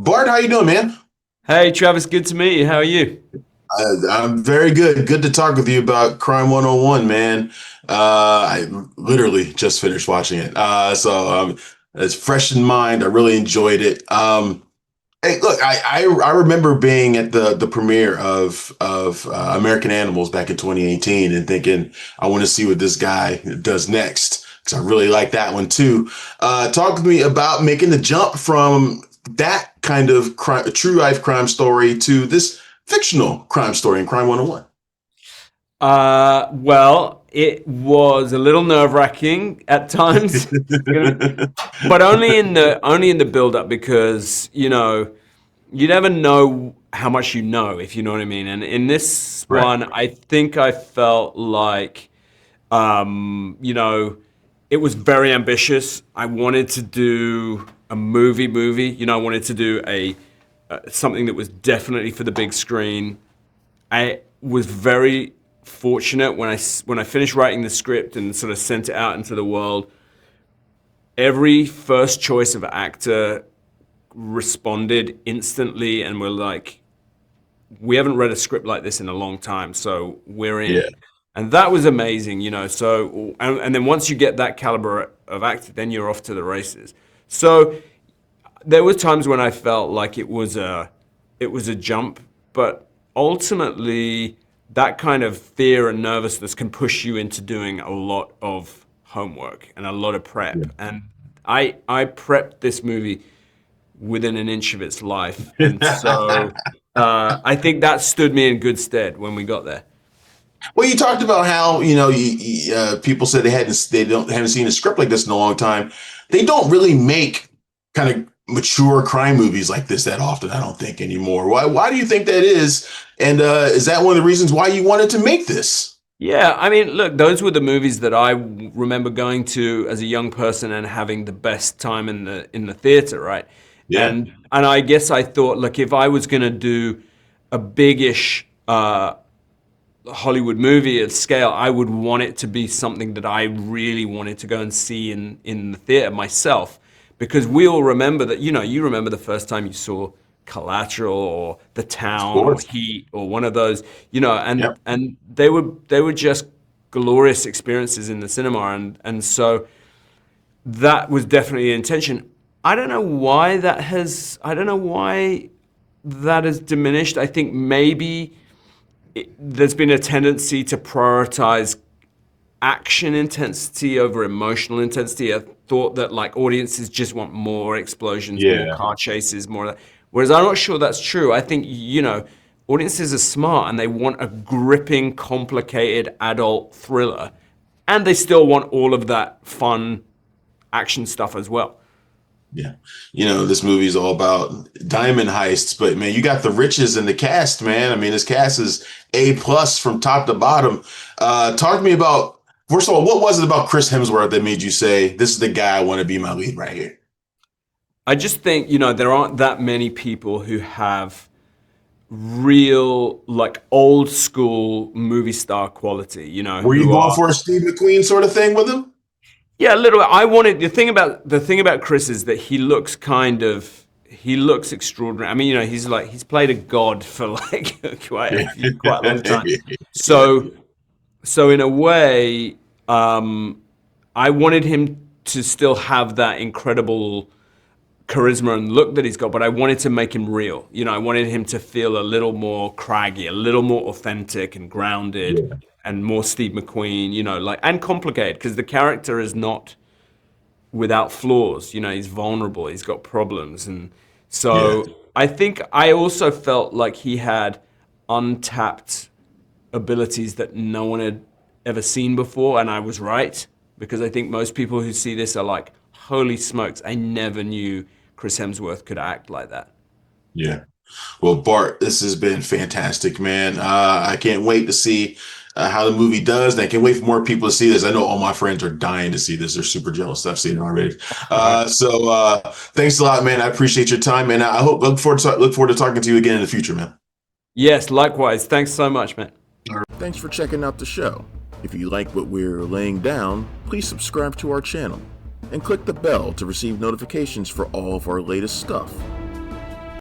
Bart, how you doing, man? Hey Travis, good to meet you. How are you? I'm very good. Good to talk with you about Crime 101, man. I literally just finished watching it. It's fresh in mind. I really enjoyed it. Hey, look, I remember being at the premiere of American Animals back in 2018 and thinking, I want to see what this guy does next because I really like that one too. Talk to me about making the jump from that kind of true life crime story to this fictional crime story in Crime 101. Well, it was a little nerve-wracking at times, but only in the build-up because you never know how much you know, if you know what I mean. And in this Right. one, I think I felt like um, you know, it was very ambitious. I wanted to do a movie. I wanted to do a something that was definitely for the big screen. I was very fortunate when I finished writing the script and sort of sent it out into the world. Every first choice of actor responded instantly and were like, "We haven't read a script like this in a long time, so we're in." Yeah. And that was amazing. And then once you get that caliber of actor, then you're off to the races. So there were times when I felt like it was a jump, but ultimately that kind of fear and nervousness can push you into doing a lot of homework and a lot of prep. And I prepped this movie within an inch of its life, and so I think that stood me in good stead when we got there. Well, you talked about how people said they haven't seen a script like this in a long time. They don't really make kind of mature crime movies like this that often. I don't think anymore. Why do you think that is? And is that one of the reasons why you wanted to make this? Yeah, I mean, look, those were the movies that I remember going to as a young person and having the best time in the theater, right? Yeah, And I guess I thought, look, if I was going to do a big-ish Hollywood movie at scale, I would want it to be something that I really wanted to go and see in the theater myself, because we all remember that. You remember the first time you saw Collateral or The of Town or course. Heat or one of those, and Yep. and they were just glorious experiences in the cinema, and so that was definitely the intention. I don't know why that has diminished. I think maybe there's been a tendency to prioritize action intensity over emotional intensity. I thought that like audiences just want more explosions, more Yeah. car chases, more of that. Whereas I'm not sure that's true. I think, audiences are smart and they want a gripping, complicated adult thriller. And they still want all of that fun action stuff as well. Yeah. This movie is all about diamond heists, but man, you got the riches in the cast, man. I mean, this cast is A plus from top to bottom. Talk to me about, first of all, what was it about Chris Hemsworth that made you say, this is the guy I want to be my lead right here? I just think, there aren't that many people who have real, like old school movie star quality, Were you who going are. for a Steve McQueen sort of thing with him? Yeah, a little. I wanted the thing about Chris is that he looks extraordinary. I mean, he's played a god for like quite a long time. So so in a way, I wanted him to still have that incredible charisma and look that he's got, but I wanted to make him real. I wanted him to feel a little more craggy, a little more authentic and grounded, Yeah. and more Steve McQueen. And complicated because the character is not without flaws. He's vulnerable. He's got problems, and Yeah. so I think I also felt like he had untapped abilities that no one had ever seen before, and I was right because I think most people who see this are like, "Holy smokes! I never knew Chris Hemsworth could act like that." Yeah. Well, Bart, this has been fantastic, man. I can't wait to see how the movie does. And I can't wait for more people to see this. I know all my friends are dying to see this. They're super jealous. I've seen it already. Thanks a lot, man. I appreciate your time, man. I hope look forward to talking to you again in the future, man. Yes, likewise. Thanks so much, man. Thanks for checking out the show. If you like what we're laying down, please subscribe to our channel and click the bell to receive notifications for all of our latest stuff.